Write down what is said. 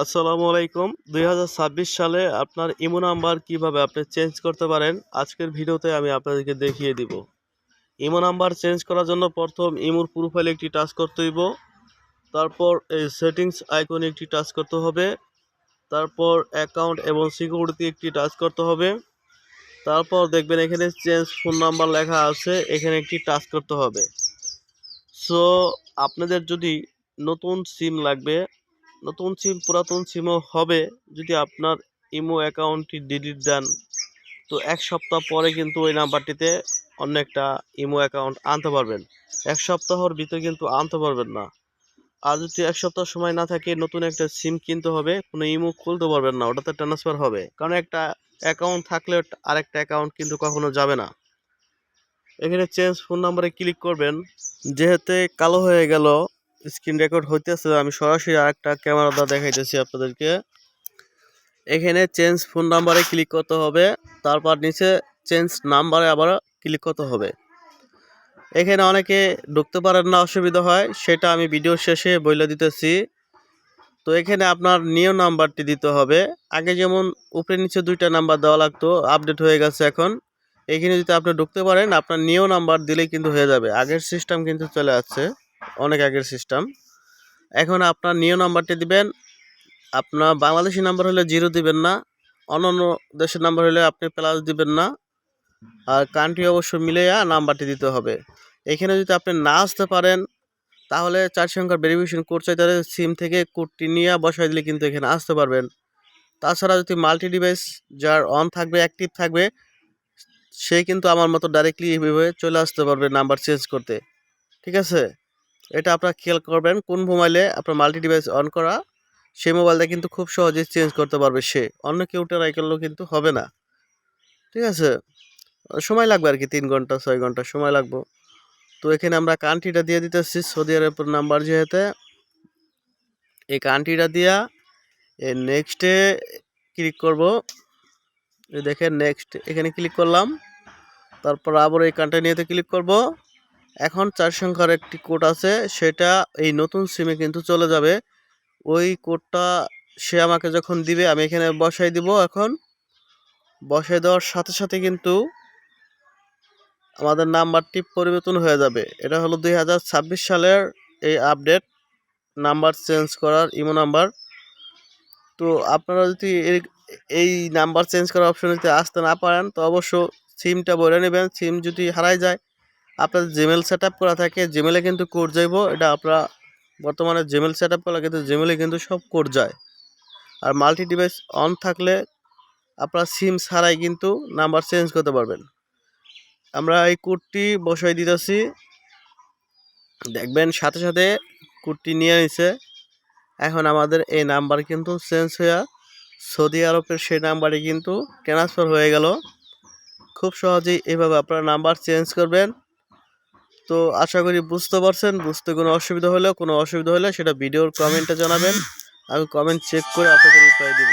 আসসালামু আলাইকুম। ২০২৬ সালে আপনার ইমো নাম্বার কিভাবে আপনি চেঞ্জ করতে পারেন, আজকের ভিডিওতে আমি আপনাদেরকে দেখিয়ে দিব। ইমো নাম্বার চেঞ্জ করার জন্য প্রথম ইমোর প্রোফাইলে একটি টাচ করতে হইব। তারপর এই সেটিংস আইকনে একটি টাচ করতে হবে। তারপর অ্যাকাউন্ট এবং সিকিউরিটি একটি টাচ করতে হবে। তারপর দেখবেন এখানে চেঞ্জ ফোন নাম্বার লেখা আছে, এখানে একটি টাচ করতে হবে। সো আপনাদের যদি নতুন সিম লাগবে, নতুন সিম পুরাতন সিমও হবে, যদি আপনার ইমো অ্যাকাউন্টটি ডিলিট দেন তো ১ সপ্তাহ পরে কিন্তু ওই নাম্বারটিতে অন্য একটা ইমো অ্যাকাউন্ট আনতে পারবেন। ১ সপ্তাহর ভিতরে কিন্তু আনতে পারবেন না। আর যদি ১ সপ্তাহ সময় না থাকে, নতুন একটা সিম কিনতে হবে, কোনো ইমো খুলতে পারবেন না, ওটাতে ট্রান্সফার হবে। কারণ একটা অ্যাকাউন্ট থাকলে আরেকটা অ্যাকাউন্ট কিন্তু কখনো যাবে না। এখানে চেঞ্জ ফোন নাম্বারে ক্লিক করবেন। যেহেতু কালো হয়ে গেল, স্ক্রিন রেকর্ড হইতেছে, আমি সরাসরি আরেকটা ক্যামেরা দ্বারা দেখাইতেছি আপনাদেরকে। এখানে চেঞ্জ ফোন নাম্বারে ক্লিক করতে হবে, তারপর নিচে চেঞ্জ নাম্বারে আবার ক্লিক করতে হবে। এখানে অনেকে ঢুকতে পারেন না, অসুবিধা হয়, সেটা আমি ভিডিও শেষে বলে দিতেছি। তো এখানে আপনার নিউ নাম্বারটি দিতে হবে। আগে যেমন উপরে নিচে 2টা নাম্বার দেওয়া লাগতো, আপডেট হয়ে গেছে এখন। এখানে যদি আপনি ঢুকতে পারেন, আপনার নিউ নাম্বার দিলেই কিন্তু হয়ে যাবে। আগের সিস্টেম কিন্তু চলে আসছে, অনেক আগের সিস্টেম। এখন আপনার নিউ নাম্বারটি দিবেন। আপনার বাংলাদেশি নাম্বার হলে 0 দিবেন না, অন্যান্য দেশের নাম্বার হলে আপনি প্লাস দিবেন না। আর কান্ট্রি অবশ্য মিলিয়ে নাম্বারটি দিতে হবে। এখানে যদি আপনি না আসতে পারেন, তাহলে 4 সংখ্যার ভেরিফিকেশন কোড চাইতে হলে সিম থেকে কোডটি নিয়ে বসাই দিলে কিন্তু এখানে আসতে পারবেন। তাছাড়া যদি মাল্টি ডিভাইস যার অন থাকবে, অ্যাক্টিভ থাকবে, সে কিন্তু আমার মতো ডাইরেক্টলি এইভাবে চলে আসতে পারবে নাম্বার চেঞ্জ করতে। ঠিক আছে, এটা আপনারা খেয়াল করবেন। কোন মোবাইলে আপনার মাল্টি ডিভাইস অন করা, সেই মোবাইলটা কিন্তু খুব সহজেই চেঞ্জ করতে পারবে সে, অন্য কেউ ট্রাই করলেও কিন্তু হবে না। ঠিক আছে, সময় লাগবে আর কি, 3 ঘন্টা 6 ঘন্টা সময় লাগবে। তো এখানে আমরা কান্ট্রিটা দিয়ে দিতেছি, সৌদি আরবের নাম্বার যেহেতু, এই কান্ট্রিটা দিয়া এই নেক্সটে ক্লিক করব। দেখেন নেক্সট, এখানে ক্লিক করলাম। তারপর আবার এই কান্ট্রিতে ক্লিক করব। এখন 4 সংখ্যার একটি কোড আছে, সেটা এই নতুন সিমে কিন্তু চলে যাবে। ওই কোডটা সে আমাকে যখন দিবে, আমি এখানে বসাই দিব। এখন বসাই দেওয়ার সাথে সাথে কিন্তু আমাদের নাম্বারটি পরিবর্তন হয়ে যাবে। এটা হলো 2026 সালের এই আপডেট নাম্বার চেঞ্জ করার ইমো নাম্বার। তো আপনারা যদি এই নাম্বার চেঞ্জ করার অপশনটিতে আসতে না পারেন, তো অবশ্য সিমটা বলে নেবেন। সিম যদি হারাই যায়, আপনার জিমেল সেট আপ করা থাকে, জিমেলে কিন্তু কোড যাইব। এটা আপনারা বর্তমানে জিমেল সেট আপ করা, কিন্তু জিমেলে কিন্তু সব কোড যায়। আর মাল্টি ডিভাইস অন থাকলে আপনার সিম ছাড়াই কিন্তু নাম্বার চেঞ্জ করতে পারবেন। আমরা এই কোডটি বসাই দিতেছি, দেখবেন সাথে সাথে কোডটি নিয়ে নিছে। এখন আমাদের এই নাম্বার কিন্তু চেঞ্জ হয়ে সৌদি আরবের সেই নাম্বারে কিন্তু ট্রান্সফার হয়ে গেল। খুব সহজেই এভাবে আপনারা নাম্বার চেঞ্জ করবেন। তো আশা করি বুঝতে পারছেন। বুঝতে কোনো অসুবিধা হলে সেটা ভিডিওর কমেন্টে জানাবেন, আমি কমেন্ট চেক করে আপনাকে রিপ্লাই দিব।